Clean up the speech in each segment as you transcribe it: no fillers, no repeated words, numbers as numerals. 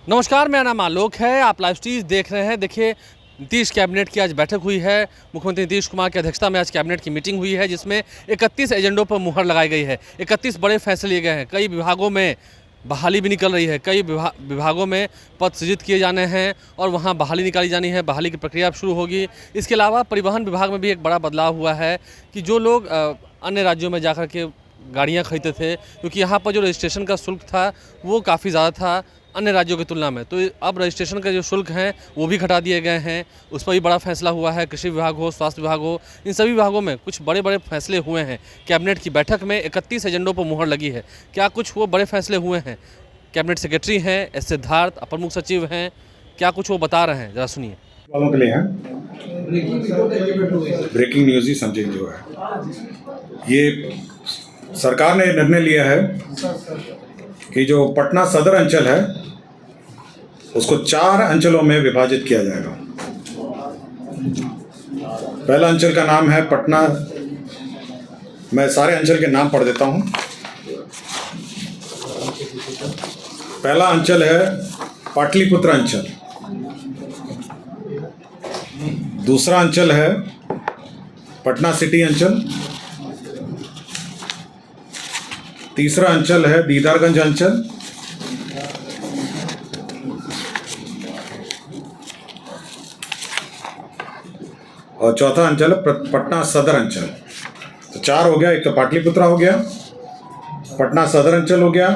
नमस्कार, मेरा नाम आलोक है। आप लाइव स्ट्रीम देख रहे हैं। देखिए, नीतीश कैबिनेट की आज बैठक हुई है। मुख्यमंत्री नीतीश कुमार की अध्यक्षता में आज कैबिनेट की मीटिंग हुई है, जिसमें 31 एजेंडों पर मुहर लगाई गई है। 31 बड़े फैसले लिए गए हैं। कई विभागों में बहाली भी निकल रही है। कई विभागों में पद सृजित किए जाने हैं और वहाँ बहाली निकाली जानी है। बहाली की प्रक्रिया अब शुरू होगी। इसके अलावा परिवहन विभाग में भी एक बड़ा बदलाव हुआ है कि जो लोग अन्य राज्यों में जाकर के गाड़ियाँ खरीदते थे, क्योंकि यहाँ पर जो रजिस्ट्रेशन का शुल्क था वो काफ़ी ज़्यादा था अन्य राज्यों की तुलना में, तो अब रजिस्ट्रेशन का जो शुल्क हैं वो भी घटा दिए गए हैं। उस पर भी बड़ा फैसला हुआ है। कृषि विभाग हो, स्वास्थ्य विभाग हो, इन सभी विभागों में कुछ बड़े बड़े फैसले हुए हैं। कैबिनेट की बैठक में 31 एजेंडों पर मुहर लगी है। क्या कुछ वो बड़े फैसले हुए हैं? कैबिनेट सेक्रेटरी हैं एस सिद्धार्थ, अपर मुख्य सचिव हैं, क्या कुछ वो बता रहे हैं, ज़रा सुनिए। वालों के लिए है ब्रेकिंग न्यूज़ ही समझे जो है। ये सरकार ने निर्णय लिया है कि जो पटना सदर अंचल है उसको 4 अंचलों में विभाजित किया जाएगा। पहला अंचल का नाम है पटना, मैं सारे अंचल के नाम पढ़ देता हूँ। पहला अंचल है पाटलिपुत्र अंचल, दूसरा अंचल है पटना सिटी अंचल, तीसरा अंचल है दीदारगंज अंचल, और चौथा अंचल है पटना सदर अंचल। तो 4 हो गया। एक तो पाटलिपुत्रा हो गया, पटना सदर अंचल हो गया,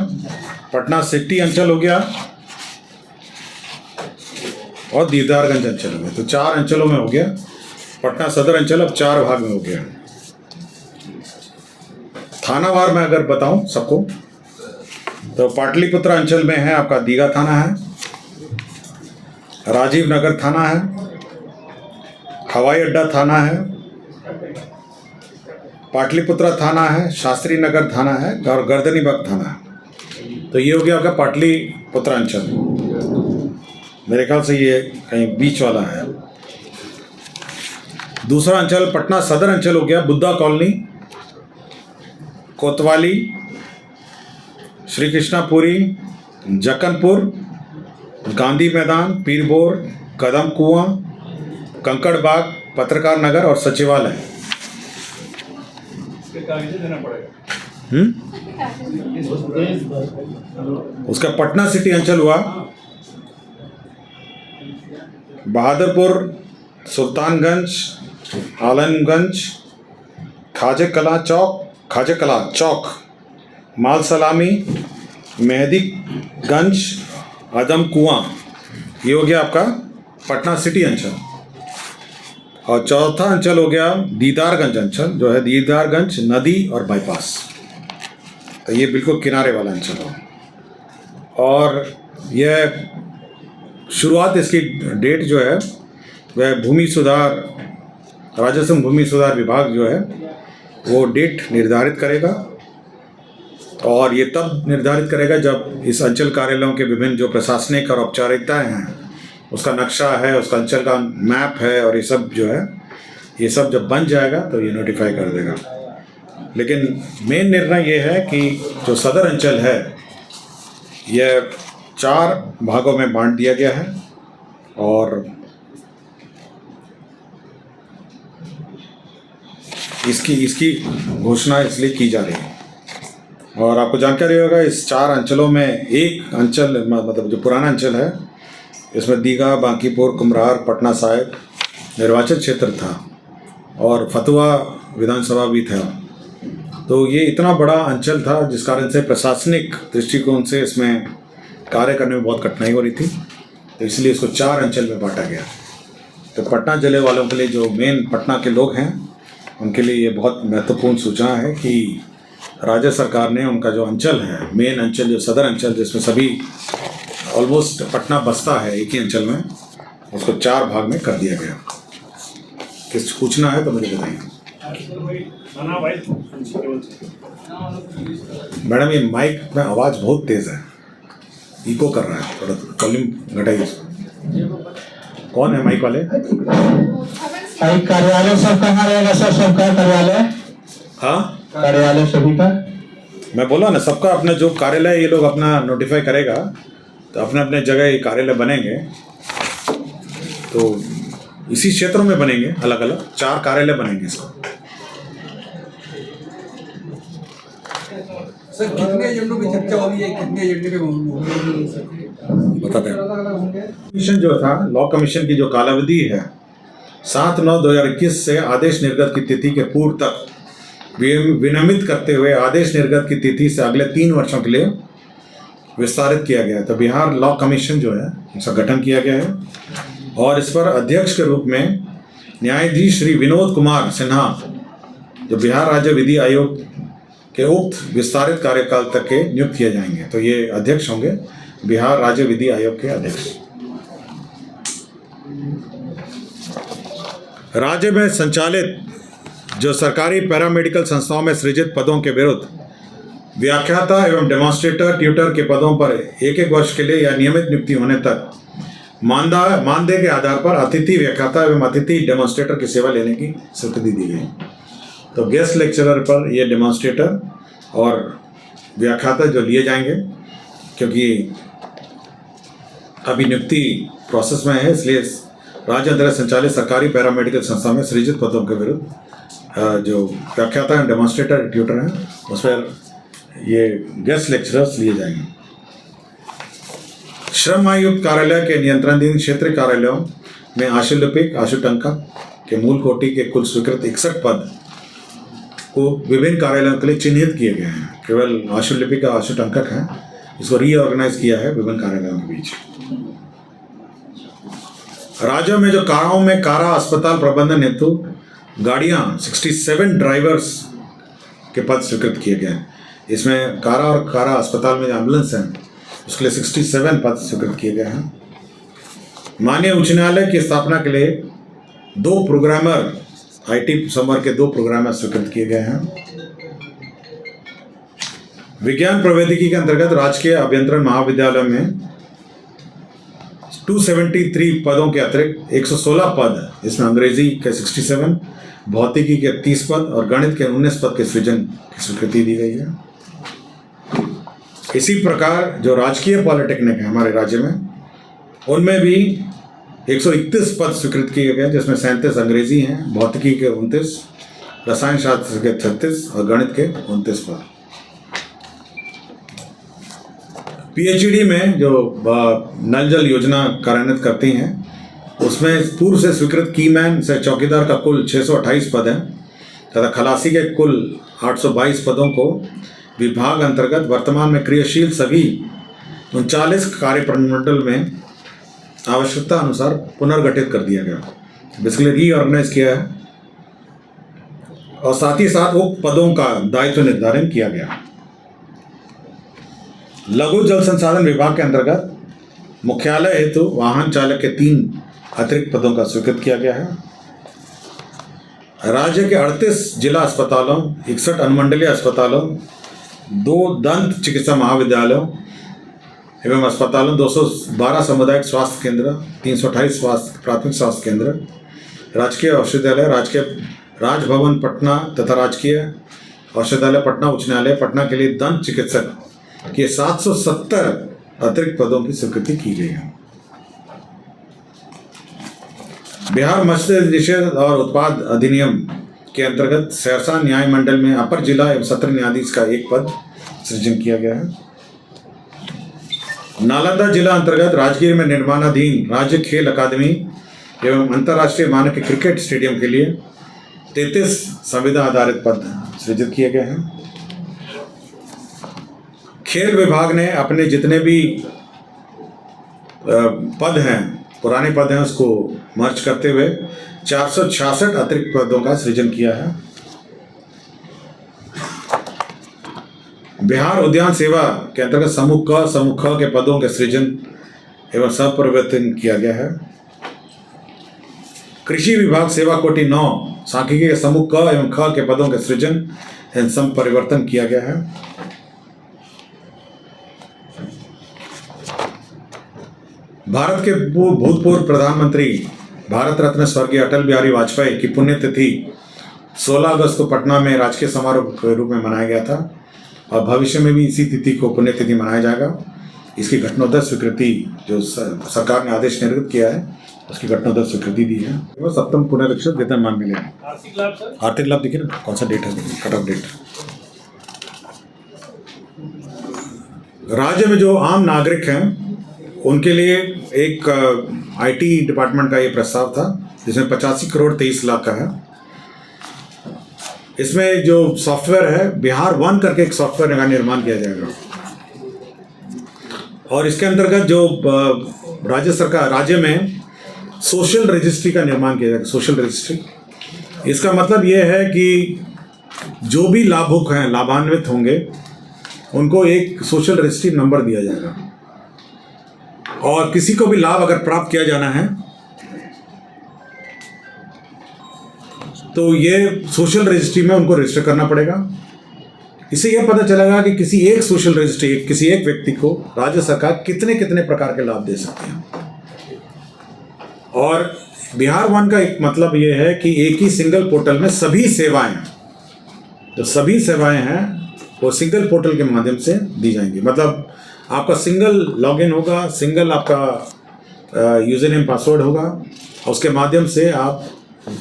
पटना सिटी अंचल हो गया और दीदारगंज अंचल हो गया। तो 4 अंचलों में हो गया। पटना सदर अंचल अब 4 भाग में हो गया। थानावार में अगर बताऊं सबको, तो पाटलिपुत्र अंचल में है आपका दीघा थाना है, राजीव नगर थाना है, हवाई अड्डा थाना है, पाटलिपुत्रा थाना है, शास्त्री नगर थाना है और गर्दनीबाग थाना है। तो ये हो गया आपका पाटलिपुत्र अंचल। मेरे ख्याल से ये कहीं बीच वाला है। दूसरा अंचल पटना सदर अंचल हो गया। बुद्धा कॉलोनी, कोतवाली, श्री कृष्णापुरी, जक्कनपुर, गांधी मैदान, पीरबोर, कदम कुआं, कंकड़ बाग, पत्रकार नगर और सचिवालय। उसका पटना सिटी अंचल हुआ बहादुरपुर, सुल्तानगंज, आलमगंज, खाजे कला चौक, माल सलामी, मेहदीगंज, आदम कुआं। ये हो गया आपका पटना सिटी अंचल। और चौथा अंचल हो गया दीदारगंज अंचल, जो है दीदारगंज नदी और बाईपास। तो ये बिल्कुल किनारे वाला अंचल हो। और यह शुरुआत, इसकी डेट जो है वह भूमि सुधार, राजस्व भूमि सुधार विभाग जो है वो डेट निर्धारित करेगा। और ये तब निर्धारित करेगा जब इस अंचल कार्यालयों के विभिन्न जो प्रशासनिक और औपचारिकताएं हैं, उसका नक्शा है, उसका अंचल का मैप है, और ये सब जो है, ये सब जब बन जाएगा तो ये नोटिफाई कर देगा। लेकिन मेन निर्णय ये है कि जो सदर अंचल है यह 4 भागों में बांट दिया गया है। और इसकी घोषणा इसलिए की जा रही है। और आपको जानकारी होगा, इस 4 अंचलों में एक अंचल, मतलब जो पुराना अंचल है, इसमें दीघा, बांकीपुर, कुम्हरार, पटना साहिब निर्वाचन क्षेत्र था और फतुहा विधानसभा भी था। तो ये इतना बड़ा अंचल था जिस कारण से प्रशासनिक दृष्टिकोण से इसमें कार्य करने में बहुत कठिनाई हो रही थी। तो इसलिए इसको 4 अंचल में बांटा गया। तो पटना जिले वालों के लिए, जो मेन पटना के लोग हैं, उनके लिए ये बहुत महत्वपूर्ण सूचना है कि राज्य सरकार ने उनका जो अंचल है, मेन अंचल जो सदर अंचल, जिसमें सभी ऑलमोस्ट पटना बसता है एक ही अंचल में, उसको 4 भाग में कर दिया गया। किस पूछना है तो मुझे बताइए। मैडम, ये माइक में आवाज़ बहुत तेज़ है, इको कर रहा है, थोड़ा वॉल्यूम घटाइए। कौन है माइक वाले? कार्यालय सब कहाँ रहेगा सर? सबका कार्यालय? हाँ, कार्यालय सभी का। मैं बोला ना, सबका अपना जो कार्यालय ये लोग अपना नोटिफाई करेगा। तो अपने अपने जगह ये कार्यालय बनेंगे, तो इसी क्षेत्रों में बनेंगे, अलग अलग 4 कार्यालय बनेंगे इसको। सर कितने एजेंडों पे चर्चा हो रही है, कितने एजेंडे पे बताते हैं। कमीशन जो था, लॉ कमीशन की जो कालावधि है 7/9/2021 से आदेश निर्गत की तिथि के पूर्व तक विनियमित करते हुए आदेश निर्गत की तिथि से अगले 3 वर्षों के लिए विस्तारित किया गया है। तो बिहार लॉ कमीशन जो है इसका गठन किया गया है और इस पर अध्यक्ष के रूप में न्यायाधीश श्री विनोद कुमार सिन्हा, जो बिहार राज्य विधि आयोग के उक्त विस्तारित कार्यकाल तक के नियुक्त किए जाएंगे। तो ये अध्यक्ष होंगे बिहार राज्य विधि आयोग के अध्यक्ष। राज्य में संचालित जो सरकारी पैरामेडिकल संस्थाओं में सृजित पदों के विरुद्ध व्याख्याता एवं डेमोन्स्ट्रेटर ट्यूटर के पदों पर 1-1 वर्ष के लिए या नियमित नियुक्ति होने तक मानदेय के आधार पर अतिथि व्याख्याता एवं अतिथि डेमोन्स्ट्रेटर की सेवा लेने की स्वीकृति दी गई। तो गेस्ट लेक्चरर पर ये डेमोन्स्ट्रेटर और व्याख्याता जो लिए जाएंगे, क्योंकि अभी नियुक्ति प्रोसेस में है, इसलिए राज्य अंतर्गत संचालित सरकारी पैरामेडिकल संस्था में सृजित पदों के विरुद्ध जो व्याख्याता एंड डेमोन्स्ट्रेटर ट्यूटर हैं उस पर ये गेस्ट लेक्चरर्स लिए जाएंगे। श्रम आयुक्त कार्यालय के नियंत्रणाधीन क्षेत्रीय कार्यालयों में आशुलिपिक आशुटंकक के मूल कोटि के कुल स्वीकृत 61 पद को विभिन्न कार्यालयों के लिए चिन्हित किए गए हैं। केवल आशुलिपिक और आशुटंकक हैं, इसको रीऑर्गेनाइज किया है विभिन्न कार्यालयों के बीच। राज्यों में जो काराओं में कारा अस्पताल प्रबंधन हेतु गाड़ियां 67 ड्राइवर्स के पद स्वीकृत किए गए हैं। इसमें कारा और कारा अस्पताल में जो एम्बुलेंस हैं उसके लिए 67 पद स्वीकृत किए गए हैं। माननीय उच्च न्यायालय की स्थापना के लिए 2 प्रोग्रामर IT संवर्ग के 2 प्रोग्रामर स्वीकृत किए गए हैं। विज्ञान प्रौद्योगिकी के अंतर्गत राजकीय अभियंत्रण महाविद्यालय में 273 पदों के अतिरिक्त 116 पद, इसमें अंग्रेजी के 67, भौतिकी के 30 पद और गणित के 19 पद के सृजन की स्वीकृति दी गई है। इसी प्रकार जो राजकीय पॉलिटेक्निक है हमारे राज्य में, उनमें भी 131 पद स्वीकृत किए गए, जिसमें 37 अंग्रेजी हैं, भौतिकी के 29, रसायन शास्त्र के 36 और गणित के 29 पद। PhD में जो नल जल योजना कार्यान्वित करती हैं उसमें पूर्व से स्वीकृत कीमैन से चौकीदार का कुल 628 पद हैं तथा खलासी के कुल 822 पदों को विभाग अंतर्गत वर्तमान में क्रियाशील सभी 39 कार्य प्रमंडल में आवश्यकता अनुसार पुनर्गठित कर दिया गया, बेसिकली रीऑर्गेनाइज किया है और साथ ही साथ उक्त पदों का दायित्व निर्धारण किया गया। लघु जल संसाधन विभाग के अंतर्गत मुख्यालय हेतु वाहन चालक के 3 अतिरिक्त पदों का स्वीकृत किया गया है। राज्य के 38 जिला अस्पतालों, 61 अनुमंडलीय अस्पतालों, 2 दंत चिकित्सा महाविद्यालयों एवं अस्पतालों, 212 सामुदायिक स्वास्थ्य केंद्र, 328 प्राथमिक स्वास्थ्य केंद्र, राजकीय औषधालय, राजकीय राजभवन पटना तथा राजकीय औषधालय पटना उच्च न्यायालय पटना के लिए दंत चिकित्सक के 770 अतिरिक्त पदों की स्वीकृति की गई है। बिहार मत्स्य निषेध और उत्पाद अधिनियम के अंतर्गत सहरसा न्याय मंडल में अपर जिला एवं सत्र न्यायाधीश का 1 पद सृजन किया गया है। नालंदा जिला अंतर्गत राजगीर में निर्माणाधीन राज्य खेल अकादमी एवं अंतर्राष्ट्रीय मानक क्रिकेट स्टेडियम के लिए 33 संविदा आधारित पद सृजित किए गए हैं। खेल विभाग ने अपने जितने भी पद हैं, पुराने पद हैं, उसको मर्ज करते हुए 466 अतिरिक्त पदों का सृजन किया है। बिहार उद्यान सेवा के अंतर्गत समूह क समूह ख के पदों के सृजन एवं संपरिवर्तन किया गया है। कृषि विभाग सेवा कोटि 9 सांख्यिकी के समूह क एवं ख के पदों के सृजन एवं संपरिवर्तन किया गया है। भारत के भूतपूर्व प्रधानमंत्री भारत रत्न स्वर्गीय अटल बिहारी वाजपेयी की पुण्यतिथि 16 अगस्त को पटना में राजकीय समारोह के रूप में मनाया गया था और भविष्य में भी इसी तिथि को पुण्यतिथि मनाया जाएगा। इसकी घटनोत्तर स्वीकृति जो सरकार ने आदेश निर्गत किया है उसकी घटनोत्तर स्वीकृति दी है। वो सप्तम पुनरीक्षित वेतनमान मिले हैं। आर्थिक लाभ देखिए ना कौन सा डेट है, कट ऑफ डेट। राज्य में जो आम नागरिक हैं उनके लिए एक आईटी डिपार्टमेंट का ये प्रस्ताव था जिसमें 85 करोड़ 23 लाख का है। इसमें जो सॉफ्टवेयर है बिहार वन करके एक सॉफ्टवेयर का निर्माण किया जाएगा और इसके अंतर्गत जो राज्य में सोशल रजिस्ट्री का निर्माण किया जाएगा। सोशल रजिस्ट्री इसका मतलब ये है कि जो भी लाभुक हैं, लाभान्वित होंगे, उनको एक सोशल रजिस्ट्री नंबर दिया जाएगा और किसी को भी लाभ अगर प्राप्त किया जाना है तो ये सोशल रजिस्ट्री में उनको रजिस्टर करना पड़ेगा। इससे यह पता चलेगा कि किसी एक सोशल रजिस्ट्री, किसी एक व्यक्ति को राज्य सरकार कितने कितने प्रकार के लाभ दे सकती है। और बिहार वन का एक मतलब ये है कि एक ही सिंगल पोर्टल में सभी सेवाएं, जो सभी सेवाएं हैं वो सिंगल पोर्टल के माध्यम से दी जाएंगी। मतलब आपका सिंगल लॉगिन होगा, सिंगल आपका यूजर नेम पासवर्ड होगा और उसके माध्यम से आप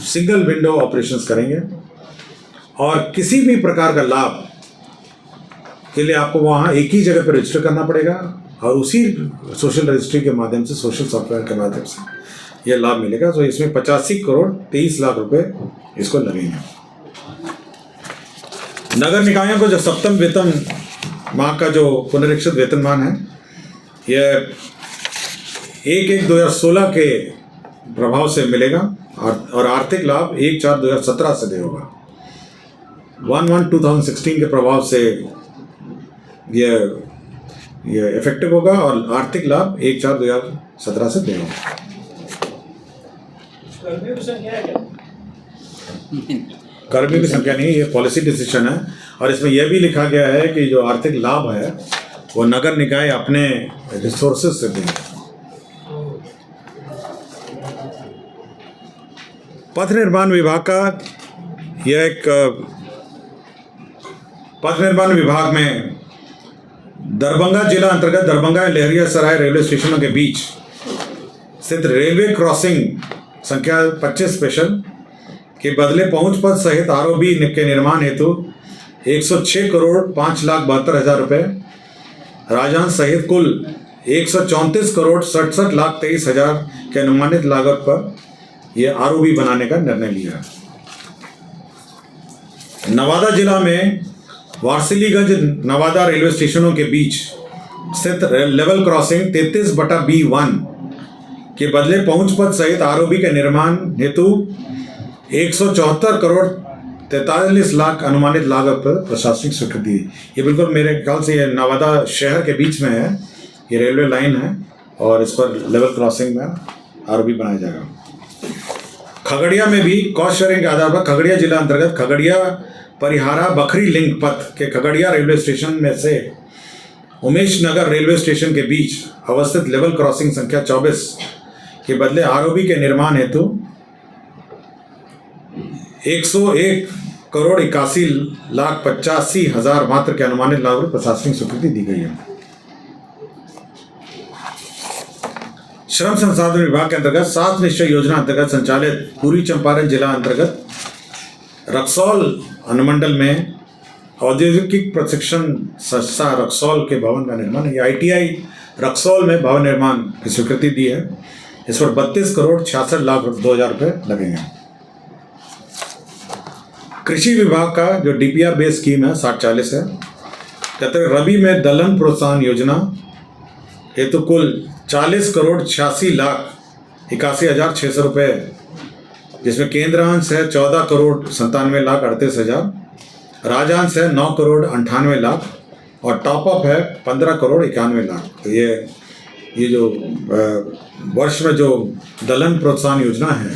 सिंगल विंडो ऑपरेशंस करेंगे और किसी भी प्रकार का लाभ के लिए आपको वहाँ एक ही जगह पर रजिस्टर करना पड़ेगा और उसी सोशल रजिस्ट्री के माध्यम से, सोशल सॉफ्टवेयर के माध्यम से यह लाभ मिलेगा। तो इसमें 85 करोड़ 23 लाख रुपए इसको लगेंगे। नगर निकायों को जो सप्तम वेतन माह का जो पुनरीक्षित वेतनमान है यह 1/1/2016 के प्रभाव से मिलेगा और आर्थिक लाभ 1/4/2017 से दे होगा। 1/1/2016 के प्रभाव से ये इफेक्टिव होगा और आर्थिक लाभ 1/4/2017 से दे होगा। कर्मियों की संख्या नहीं, ये पॉलिसी डिसीजन है और इसमें यह भी लिखा गया है कि जो आर्थिक लाभ है वो नगर निकाय अपने रिसोर्सेज से देंगे। पथ निर्माण विभाग का यह एक पथ निर्माण विभाग में दरभंगा जिला अंतर्गत दरभंगा लहरियासराय रेलवे स्टेशनों के बीच स्थित रेलवे क्रॉसिंग संख्या 25 स्पेशल के बदले पहुंच पथ सहित आरओबी के निर्माण हेतु 106 करोड़ 5,72,000 रुपये राजहांस सहित कुल 134 करोड़ 67,23,000 के अनुमानित लागत पर यह आरओबी बनाने का निर्णय लिया। नवादा जिला में वारसिलीगंज नवादा रेलवे स्टेशनों के बीच स्थित लेवल क्रॉसिंग 33/B1 के बदले पहुंच पथ सहित आरओबी के निर्माण हेतु 174 करोड़ 43 लाख अनुमानित लागत पर प्रशासनिक स्वीकृति। ये बिल्कुल मेरे ख्याल से ये नवादा शहर के बीच में है, ये रेलवे लाइन है और इस पर लेवल क्रॉसिंग में आरओबी बनाया जाएगा। खगड़िया में भी कॉस्ट शेयरिंग के आधार पर खगड़िया जिला अंतर्गत खगड़िया परिहारा बखरी लिंक पथ के खगड़िया रेलवे स्टेशन में से उमेश नगर रेलवे स्टेशन के बीच अवस्थित लेवल क्रॉसिंग संख्या 24 के बदले आरओबी के निर्माण हेतु 101 करोड़ 81,85,000 मात्र के अनुमानित लाभ पर प्रशासनिक स्वीकृति दी गई है। श्रम संसाधन विभाग के अंतर्गत 7 निश्चय योजना अंतर्गत संचालित पूर्वी चंपारण जिला अंतर्गत रक्सौल अनुमंडल में औद्योगिक प्रशिक्षण संस्था रक्सौल के भवन का निर्माण है। आईटीआई रक्सौल में भवन निर्माण की स्वीकृति दी है। इस पर 32 करोड़ 66,02,000 रुपये लगेंगे। कृषि विभाग का जो डीपीआर बेस स्कीम है 60-40 है। कहते हैं रबी में दलहन प्रोत्साहन योजना हेतु कुल 40 करोड़ 86,81,600 रुपये, जिसमें केंद्रांश है 14 करोड़ 97,38,000, राज्यांश है 9 करोड़ 98 लाख और टॉपअप है 15 करोड़ 91 लाख। तो ये जो वर्ष में जो दलहन प्रोत्साहन योजना है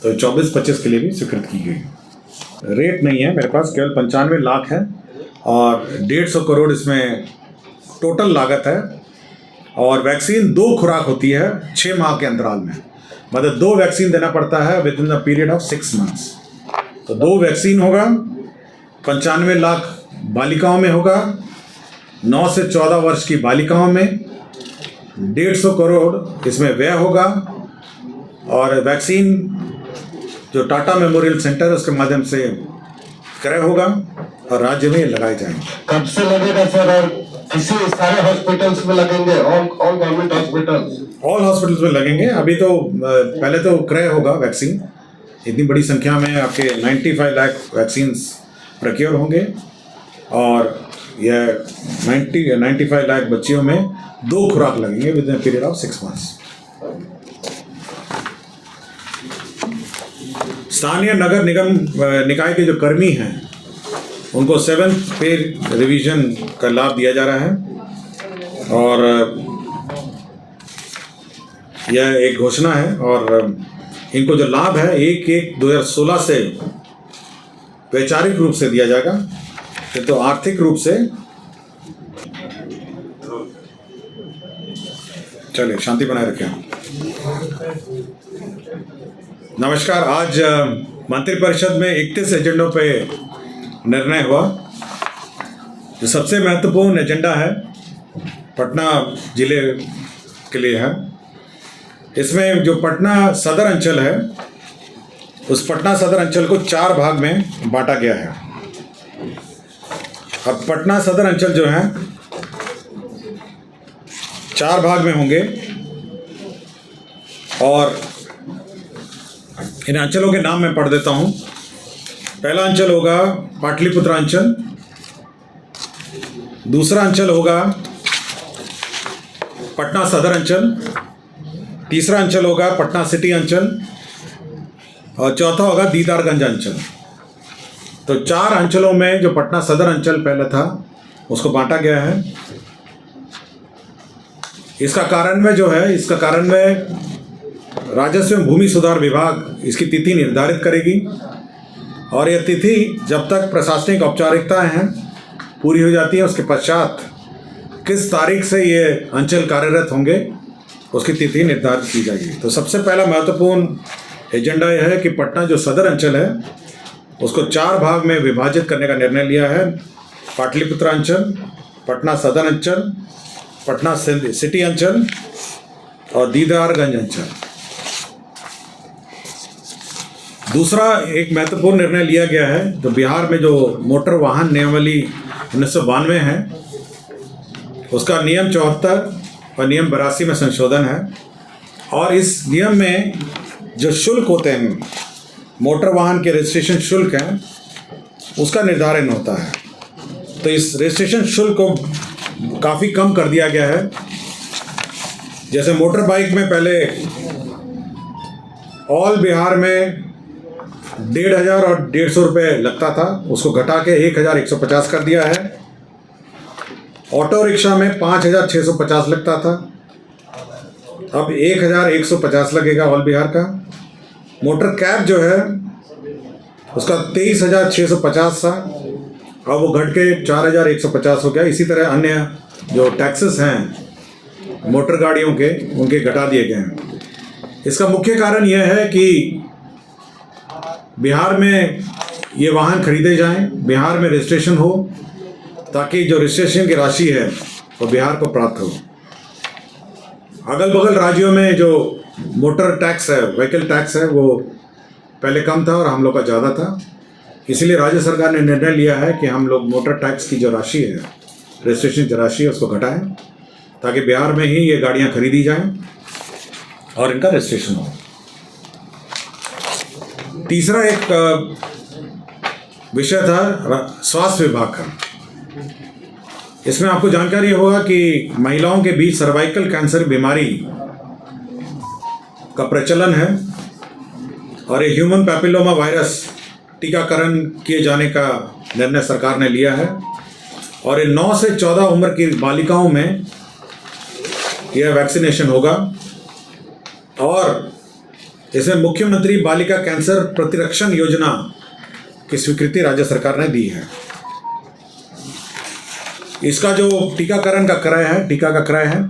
तो 24-25 के लिए भी स्वीकृत की गई। रेट नहीं है मेरे पास, केवल 95 लाख है और 150 करोड़ इसमें टोटल लागत है और वैक्सीन 2 खुराक होती है 6 माह के अंतराल में, मतलब 2 वैक्सीन देना पड़ता है with in the period of 6 months. तो 2 वैक्सीन होगा, 95 लाख बालिकाओं में होगा, 9 से 14 वर्ष की बालिकाओं में 150 करोड़ इसमें व्यय होगा और वैक्सीन जो टाटा मेमोरियल सेंटर है उसके माध्यम से क्रय होगा और राज्य में लगाए जाएंगे। कब से लगेगा सर और किसी सारे हॉस्पिटल्स में लगेंगे? All government hospitals? All hospitals में लगेंगे। अभी तो पहले तो क्रय होगा वैक्सीन, इतनी बड़ी संख्या में आपके 95 लाख वैक्सीन्स प्रोक्योर होंगे और यह 95 लाख बच्चियों में 2 खुराक लगेंगे with in period of 6 months. स्थानीय नगर निगम निकाय के जो कर्मी हैं उनको 7th पे रिवीजन का लाभ दिया जा रहा है और यह एक घोषणा है और इनको जो लाभ है 1/1/2016 से वैचारिक रूप से दिया जाएगा, तो आर्थिक रूप से चलिए शांति बनाए रखें। नमस्कार। आज मंत्रिपरिषद में 31 एजेंडों पे निर्णय हुआ। जो सबसे महत्वपूर्ण एजेंडा है पटना जिले के लिए है। इसमें जो पटना सदर अंचल है उस पटना सदर अंचल को 4 भाग में बांटा गया है। अब पटना सदर अंचल जो है 4 भाग में होंगे और इन अंचलों के नाम मैं पढ़ देता हूँ। पहला अंचल होगा पाटलिपुत्र अंचल, दूसरा अंचल होगा पटना सदर अंचल, तीसरा अंचल होगा पटना सिटी अंचल और चौथा होगा दीदारगंज अंचल। तो 4 अंचलों में जो पटना सदर अंचल पहले था उसको बांटा गया है। इसका कार्यान्वयन जो है, इसका कार्यान्वयन राजस्व एवं भूमि सुधार विभाग इसकी तिथि निर्धारित करेगी और यह तिथि जब तक प्रशासनिक औपचारिकताएं हैं पूरी हो जाती हैं उसके पश्चात किस तारीख से ये अंचल कार्यरत होंगे उसकी तिथि निर्धारित की जाएगी। तो सबसे पहला महत्वपूर्ण एजेंडा यह है कि पटना जो सदर अंचल है उसको 4 भाग में विभाजित करने का निर्णय लिया है। पाटलिपुत्र अंचल, पटना सदर अंचल, पटना सिटी अंचल और दीदारगंज अंचल। दूसरा एक महत्वपूर्ण निर्णय लिया गया है तो बिहार में जो मोटर वाहन नियमावली 1992 है उसका नियम 74 और नियम 82 में संशोधन है और इस नियम में जो शुल्क होते हैं, मोटर वाहन के रजिस्ट्रेशन शुल्क हैं, उसका निर्धारण होता है। तो इस रजिस्ट्रेशन शुल्क को काफ़ी कम कर दिया गया है। जैसे मोटर बाइक में पहले ऑल बिहार में 1,500 और 150 रुपये लगता था, उसको घटा के 1,150 कर दिया है। ऑटो रिक्शा में 5,650 लगता था, अब 1,150 लगेगा ऑल बिहार का। मोटर कैब जो है उसका 23,650 था, अब वो घट के 4,150 हो गया। इसी तरह अन्य जो टैक्सेस हैं मोटर गाड़ियों के, उनके घटा दिए गए हैं। इसका मुख्य कारण यह है कि बिहार में ये वाहन खरीदे जाएं, बिहार में रजिस्ट्रेशन हो, ताकि जो रजिस्ट्रेशन की राशि है वो बिहार को प्राप्त हो। अगल बगल राज्यों में जो मोटर टैक्स है, व्हीकल टैक्स है, वो पहले कम था और हम लोग का ज़्यादा था। इसलिए राज्य सरकार ने निर्णय लिया है कि हम लोग मोटर टैक्स की जो राशि है, रजिस्ट्रेशन की राशि है, उसको घटाएं ताकि बिहार में ही ये गाड़ियाँ खरीदी जाएं और इनका रजिस्ट्रेशन हो। तीसरा एक विषय था स्वास्थ्य विभाग का। इसमें आपको जानकारी होगा कि महिलाओं के बीच सर्वाइकल कैंसर बीमारी का प्रचलन है और ये ह्यूमन पैपिलोमा वायरस टीकाकरण किए जाने का निर्णय सरकार ने लिया है और ये 9 से 14 उम्र की बालिकाओं में यह वैक्सीनेशन होगा और इसमें मुख्यमंत्री बालिका कैंसर प्रतिरक्षण योजना की स्वीकृति राज्य सरकार ने दी है। इसका जो टीकाकरण का क्रय है, टीका का क्रय है,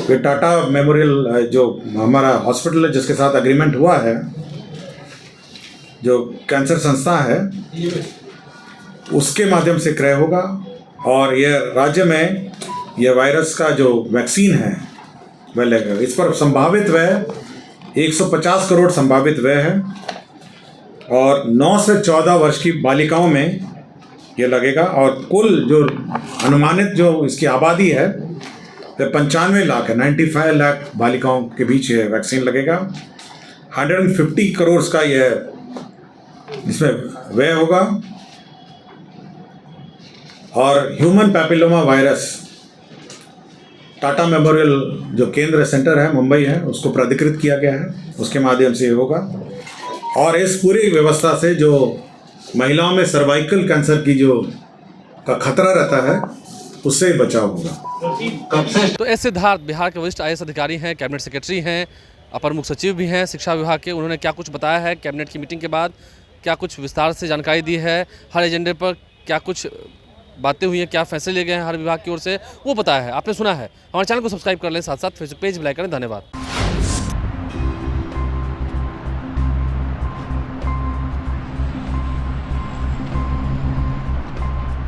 ये टाटा मेमोरियल जो हमारा हॉस्पिटल है जिसके साथ एग्रीमेंट हुआ है, जो कैंसर संस्था है, उसके माध्यम से क्रय होगा और यह राज्य में यह वायरस का जो वैक्सीन है व्यय लगेगा। इस पर संभावित व्यय 150 करोड़ संभावित व्यय है और 9 से 14 वर्ष की बालिकाओं में ये लगेगा और कुल जो अनुमानित जो इसकी आबादी है वो 95 लाख है, 95 लाख बालिकाओं के बीच ये वैक्सीन लगेगा। 150 करोड़ का यह इसमें व्यय होगा और human papilloma virus Tata memorial जो केंद्र सेंटर है मुंबई है उसको प्राधिकृत किया गया है, उसके माध्यम से होगा और इस पूरी व्यवस्था से जो महिलाओं में सर्वाइकल कैंसर की जो का खतरा रहता है उससे बचाव होगा। कब से तो एस सिद्धार्थ बिहार के वरिष्ठ IAS अधिकारी हैं, कैबिनेट सेक्रेटरी हैं, अपर मुख्य सचिव भी हैं शिक्षा विभाग के। उन्होंने क्या कुछ बताया है कैबिनेट की मीटिंग के बाद, क्या कुछ विस्तार से जानकारी दी है, हर एजेंडे पर क्या कुछ बातें हुई हैं, क्या फैसले लिए गए हैं हर विभाग की ओर से, वो बताया है। आपने सुना है। हमारे चैनल को सब्सक्राइब कर लें, साथ साथ फेसबुक पेज भी लाइक करें। धन्यवाद।